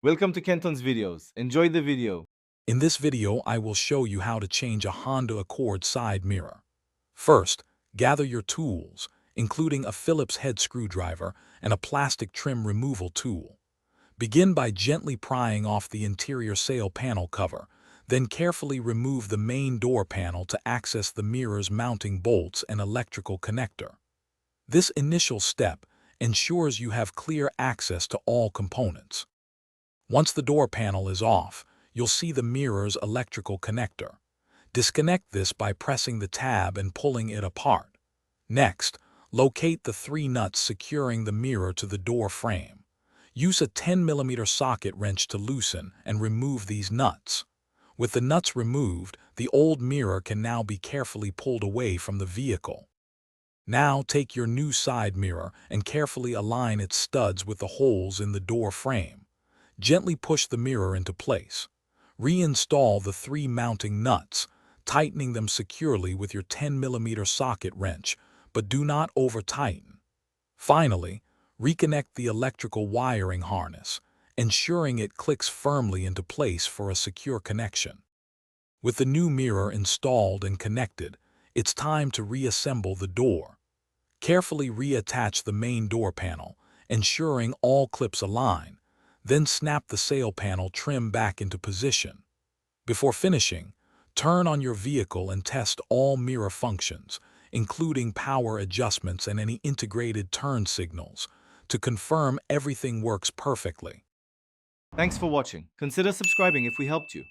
Welcome to Kenton's videos. Enjoy the video. In this video, I will show you how to change a Honda Accord side mirror. First, gather your tools, including a Phillips head screwdriver and a plastic trim removal tool. Begin by gently prying off the interior sail panel cover, then carefully remove the main door panel to access the mirror's mounting bolts and electrical connector. This initial step ensures you have clear access to all components. Once the door panel is off, you'll see the mirror's electrical connector. Disconnect this by pressing the tab and pulling it apart. Next, locate the 3 nuts securing the mirror to the door frame. Use a 10mm socket wrench to loosen and remove these nuts. With the nuts removed, the old mirror can now be carefully pulled away from the vehicle. Now take your new side mirror and carefully align its studs with the holes in the door frame. Gently push the mirror into place. Reinstall the 3 mounting nuts, tightening them securely with your 10mm socket wrench, but do not over-tighten. Finally, reconnect the electrical wiring harness, ensuring it clicks firmly into place for a secure connection. With the new mirror installed and connected, it's time to reassemble the door. Carefully reattach the main door panel, ensuring all clips align. Then snap the sail panel trim back into position. Before finishing, turn on your vehicle and test all mirror functions, including power adjustments and any integrated turn signals, to confirm everything works perfectly. Thanks for watching. Consider subscribing if we helped you.